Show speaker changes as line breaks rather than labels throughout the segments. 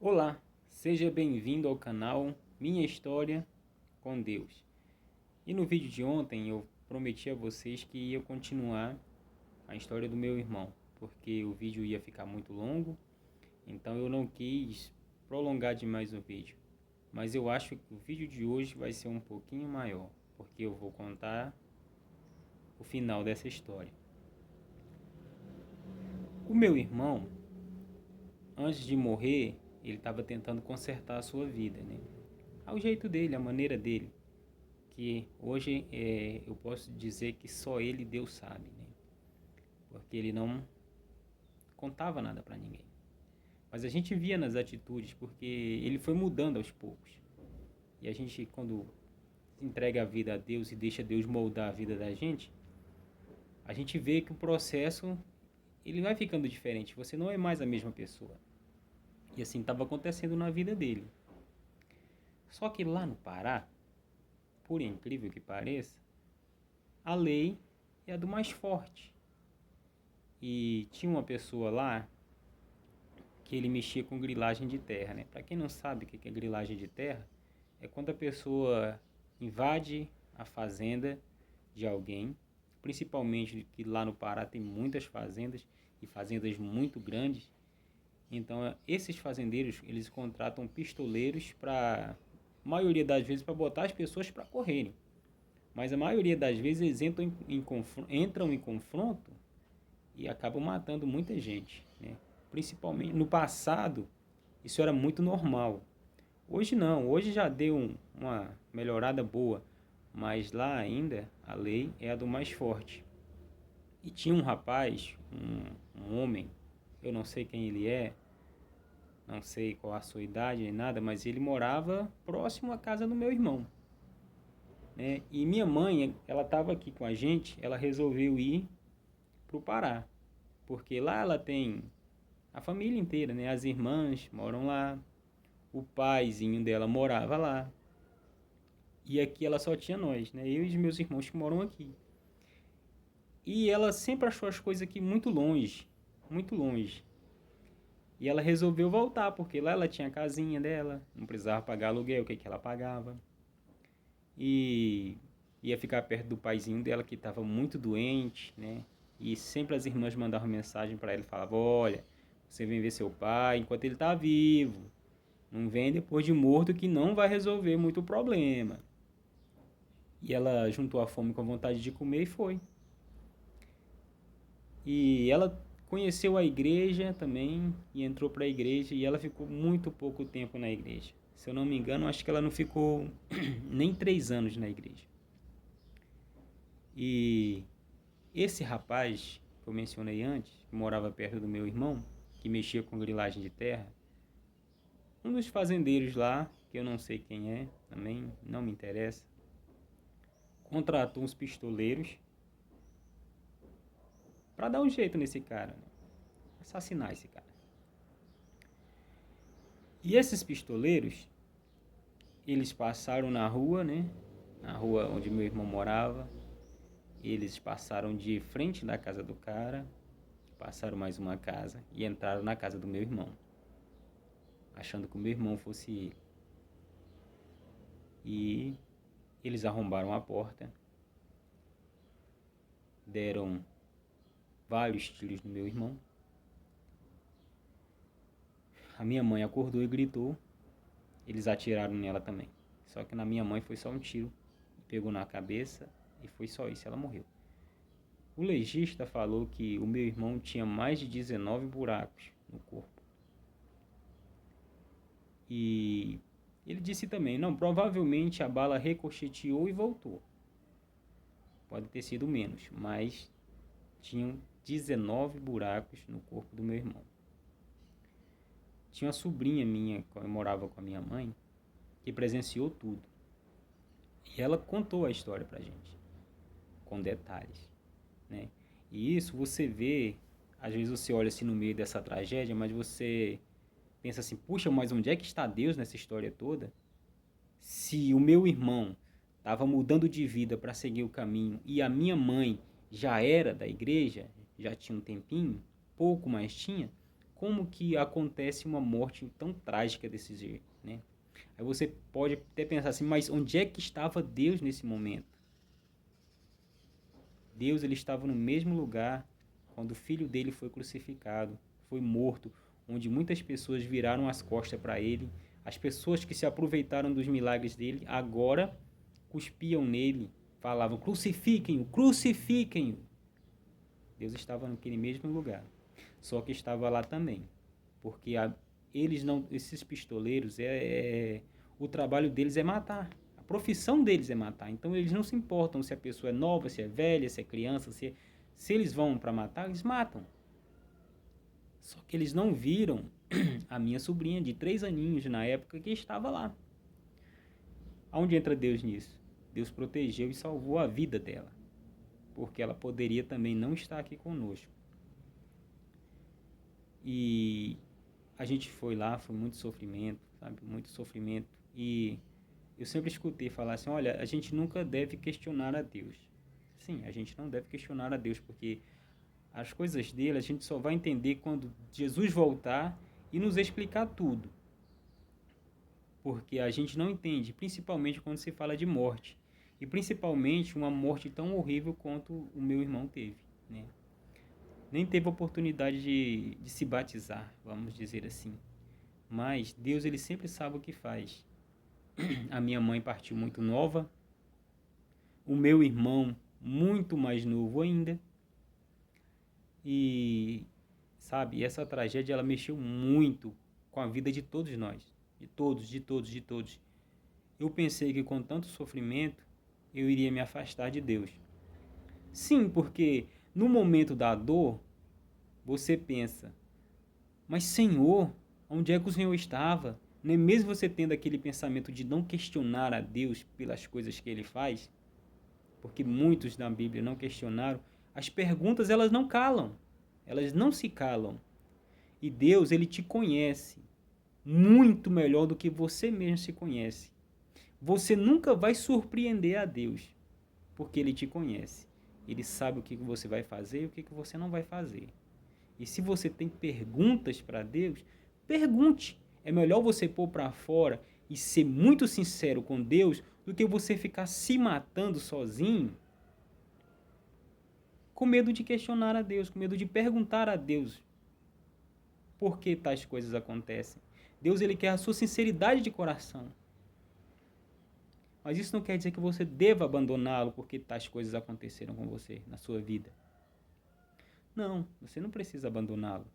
Olá, seja bem-vindo ao canal Minha História com Deus. E no vídeo de ontem eu prometi a vocês que ia continuar a história do meu irmão, porque o vídeo ia ficar muito longo, então eu não quis prolongar demais o vídeo. Mas eu acho que o vídeo de hoje vai ser um pouquinho maior, porque eu vou contar o final dessa história. O meu irmão, antes de morrer, ele estava tentando consertar a sua vida, né? Ao jeito dele, à maneira dele, que hoje eu posso dizer que só ele, Deus, sabe, né? Porque ele não contava nada para ninguém. Mas a gente via nas atitudes, porque ele foi mudando aos poucos. E a gente, quando entrega a vida a Deus e deixa Deus moldar a vida da gente, a gente vê que o processo ele vai ficando diferente. Você não é mais a mesma pessoa. E assim estava acontecendo na vida dele. Só que lá no Pará, por incrível que pareça, a lei é a do mais forte. E tinha uma pessoa lá que ele mexia com grilagem de terra, né? Para quem não sabe o que é grilagem de terra, é quando a pessoa invade a fazenda de alguém, principalmente que lá no Pará tem muitas fazendas e fazendas muito grandes. Então, esses fazendeiros, eles contratam pistoleiros para, maioria das vezes, para botar as pessoas para correrem. Mas a maioria das vezes eles entram em confronto e acabam matando muita gente, né? Principalmente no passado, isso era muito normal. Hoje não, hoje já deu uma melhorada boa, mas lá ainda a lei é a do mais forte. E tinha um rapaz, um homem, eu não sei quem ele é, não sei qual a sua idade nem nada, mas ele morava próximo à casa do meu irmão, né? E minha mãe, ela estava aqui com a gente, ela resolveu ir para o Pará, porque lá ela tem a família inteira, né? As irmãs moram lá, o paizinho dela morava lá. E aqui ela só tinha nós, né? Eu e os meus irmãos que moram aqui. E ela sempre achou as coisas aqui muito longe, muito longe. E ela resolveu voltar, porque lá ela tinha a casinha dela, não precisava pagar aluguel, o que ela pagava. E ia ficar perto do paizinho dela que estava muito doente, né? E sempre as irmãs mandavam mensagem para ela e falavam: olha, você vem ver seu pai enquanto ele está vivo. Não vem depois de morto que não vai resolver muito problema. E ela juntou a fome com a vontade de comer e foi. E ela conheceu a igreja também e entrou para a igreja e ela ficou muito pouco tempo na igreja. Se eu não me engano, acho que ela não ficou nem 3 anos na igreja. E esse rapaz que eu mencionei antes, que morava perto do meu irmão, que mexia com grilagem de terra, um dos fazendeiros lá, que eu não sei quem é, também não me interessa, contratou uns pistoleiros para dar um jeito nesse cara, né? Assassinar esse cara. E esses pistoleiros, eles passaram na rua, né? Na rua onde meu irmão morava. Eles passaram de frente da casa do cara, passaram mais uma casa e entraram na casa do meu irmão, achando que o meu irmão fosse ele. E eles arrombaram a porta, deram vários tiros no meu irmão. A minha mãe acordou e gritou. Eles atiraram nela também. Só que na minha mãe foi só um tiro. Pegou na cabeça e foi só isso, ela morreu. O legista falou que o meu irmão tinha mais de 19 buracos no corpo. E ele disse também, não, provavelmente a bala ricocheteou e voltou. Pode ter sido menos, mas tinham 19 buracos no corpo do meu irmão. Tinha uma sobrinha minha, que morava com a minha mãe, que presenciou tudo. E ela contou a história pra gente, com detalhes, né? E isso você vê, às vezes você olha assim no meio dessa tragédia, mas você pensa assim, puxa, mas onde é que está Deus nessa história toda? Se o meu irmão estava mudando de vida para seguir o caminho e a minha mãe já era da igreja, já tinha um tempinho, pouco mais tinha, como que acontece uma morte tão trágica desse jeito, né? Aí você pode até pensar assim, mas onde é que estava Deus nesse momento? Deus, ele estava no mesmo lugar quando o filho dele foi crucificado, foi morto, onde muitas pessoas viraram as costas para ele. As pessoas que se aproveitaram dos milagres dele agora cuspiam nele, falavam: crucifiquem-o, crucifiquem-o. Deus estava naquele mesmo lugar, só que estava lá também, porque eles não, esses pistoleiros, o trabalho deles é matar. A profissão deles é matar. Então eles não se importam se a pessoa é nova, se é velha, se é criança, se eles vão para matar, eles matam. Só que eles não viram a minha sobrinha de 3 aninhos na época que estava lá. Aonde entra Deus nisso? Deus protegeu e salvou a vida dela, porque ela poderia também não estar aqui conosco. E a gente foi lá, foi muito sofrimento, sabe? Muito sofrimento. E eu sempre escutei falar assim, olha, a gente nunca deve questionar a Deus. Sim, a gente não deve questionar a Deus, porque as coisas dele a gente só vai entender quando Jesus voltar e nos explicar tudo. Porque a gente não entende, principalmente quando se fala de morte. E principalmente uma morte tão horrível quanto o meu irmão teve, né? Nem teve oportunidade de se batizar, vamos dizer assim. Mas Deus, ele sempre sabe o que faz. A minha mãe partiu muito nova, o meu irmão muito mais novo ainda. E, sabe, essa tragédia ela mexeu muito com a vida de todos nós. De todos, de todos, de todos. Eu pensei que com tanto sofrimento eu iria me afastar de Deus. Sim, porque no momento da dor, você pensa, mas Senhor, onde é que o Senhor estava? Nem mesmo você tendo aquele pensamento de não questionar a Deus pelas coisas que Ele faz, porque muitos na Bíblia não questionaram, as perguntas elas não calam, elas não se calam. E Deus, Ele te conhece muito melhor do que você mesmo se conhece. Você nunca vai surpreender a Deus, porque Ele te conhece. Ele sabe o que você vai fazer e o que você não vai fazer. E se você tem perguntas para Deus, pergunte. É melhor você pôr para fora e ser muito sincero com Deus do que você ficar se matando sozinho com medo de questionar a Deus, com medo de perguntar a Deus por que tais coisas acontecem. Deus, ele quer a sua sinceridade de coração. Mas isso não quer dizer que você deva abandoná-lo porque tais coisas aconteceram com você na sua vida. Não, você não precisa abandoná-lo.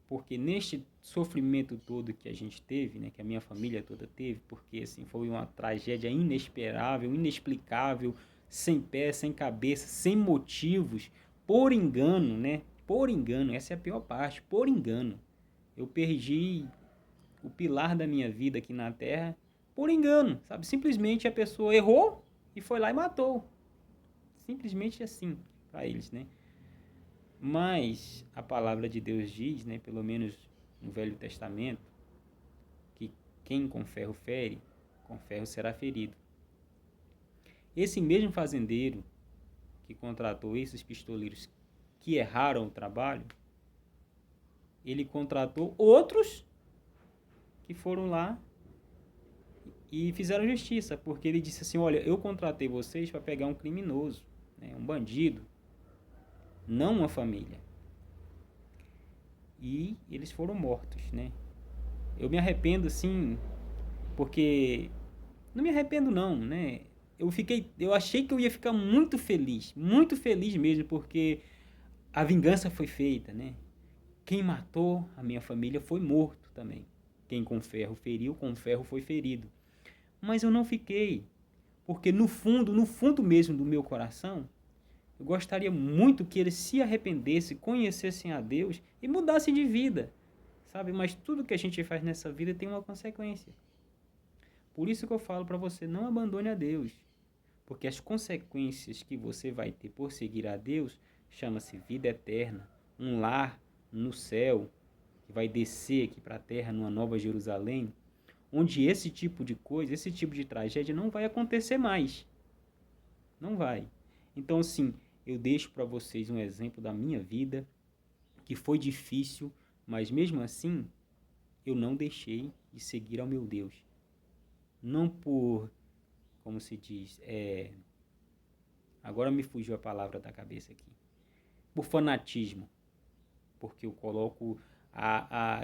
Porque neste sofrimento todo que a gente teve, né, que a minha família toda teve, porque assim, foi uma tragédia inesperável, inexplicável, sem pé, sem cabeça, sem motivos, por engano, né? Por engano, essa é a pior parte, por engano. Eu perdi o pilar da minha vida aqui na Terra por engano, sabe? Simplesmente a pessoa errou e foi lá e matou. Simplesmente assim, para eles, né? Mas a palavra de Deus diz, né, pelo menos no Velho Testamento, que quem com ferro fere, com ferro será ferido. Esse mesmo fazendeiro que contratou esses pistoleiros que erraram o trabalho, ele contratou outros que foram lá e fizeram justiça, porque ele disse assim, olha, eu contratei vocês para pegar um criminoso, né, um bandido, não uma família. E eles foram mortos, né? Eu me arrependo, assim, porque... Não me arrependo, não, né? Eu achei que eu ia ficar muito feliz mesmo, porque a vingança foi feita, né? Quem matou a minha família foi morto também. Quem com ferro feriu, com ferro foi ferido. Mas eu não fiquei, porque no fundo mesmo do meu coração, eu gostaria muito que eles se arrependessem, conhecessem a Deus e mudassem de vida, sabe? Mas tudo que a gente faz nessa vida tem uma consequência. Por isso que eu falo para você, não abandone a Deus, porque as consequências que você vai ter por seguir a Deus chama-se vida eterna, um lar no céu, que vai descer aqui para a terra numa nova Jerusalém, onde esse tipo de coisa, esse tipo de tragédia não vai acontecer mais. Não vai. Então, assim, eu deixo para vocês um exemplo da minha vida, que foi difícil, Mas mesmo assim, eu não deixei de seguir ao meu Deus. Não por, como se diz, agora me fugiu a palavra da cabeça aqui. Por fanatismo. Porque eu coloco,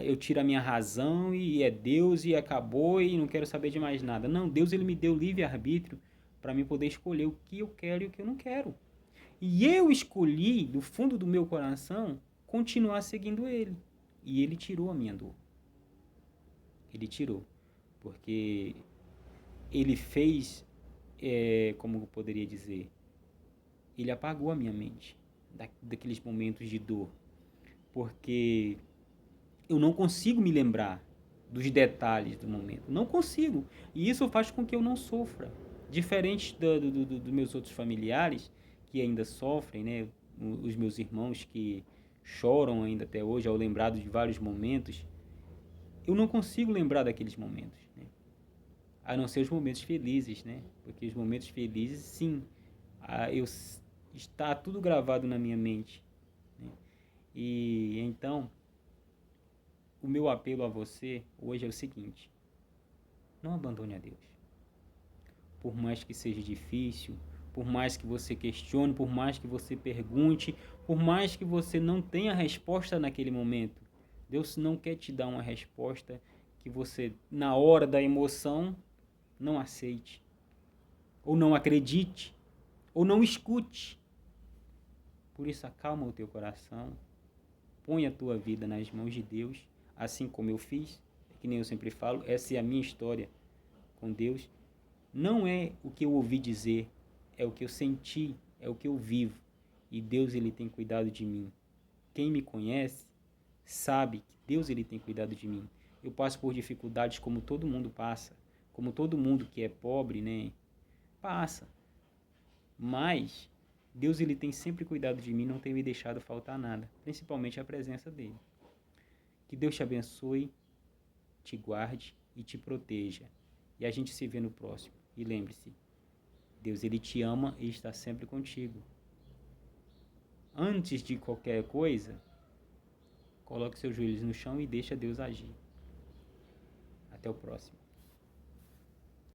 eu tiro a minha razão e é Deus e acabou e não quero saber de mais nada. Não, Deus ele me deu livre-arbítrio para mim poder escolher o que eu quero e o que eu não quero. E eu escolhi, do fundo do meu coração, continuar seguindo ele. E ele tirou a minha dor. Ele tirou. Porque ele fez, como eu poderia dizer, ele apagou a minha mente daqueles momentos de dor. Porque eu não consigo me lembrar dos detalhes do momento. Não consigo. E isso faz com que eu não sofra. Diferente dos meus outros familiares, que ainda sofrem, né? Os meus irmãos que choram ainda até hoje ao lembrar de vários momentos, eu não consigo lembrar daqueles momentos, né? A não ser os momentos felizes, né? Porque os momentos felizes, sim, está tudo gravado na minha mente, né? E então, o meu apelo a você hoje é o seguinte: não abandone a Deus. Por mais que seja difícil, por mais que você questione, por mais que você pergunte, por mais que você não tenha resposta naquele momento, Deus não quer te dar uma resposta que você, na hora da emoção, não aceite, ou não acredite, ou não escute. Por isso, acalma o teu coração, põe a tua vida nas mãos de Deus, assim como eu fiz, que nem eu sempre falo, essa é a minha história com Deus. Não é o que eu ouvi dizer, é o que eu senti, é o que eu vivo. E Deus ele tem cuidado de mim. Quem me conhece sabe que Deus ele tem cuidado de mim. Eu passo por dificuldades como todo mundo passa, como todo mundo que é pobre, né, passa. Mas Deus ele tem sempre cuidado de mim, não tem me deixado faltar nada, principalmente a presença dele. Que Deus te abençoe, te guarde e te proteja. E a gente se vê no próximo. E lembre-se, Deus ele te ama e está sempre contigo. Antes de qualquer coisa, coloque seus joelhos no chão e deixa Deus agir. Até o próximo.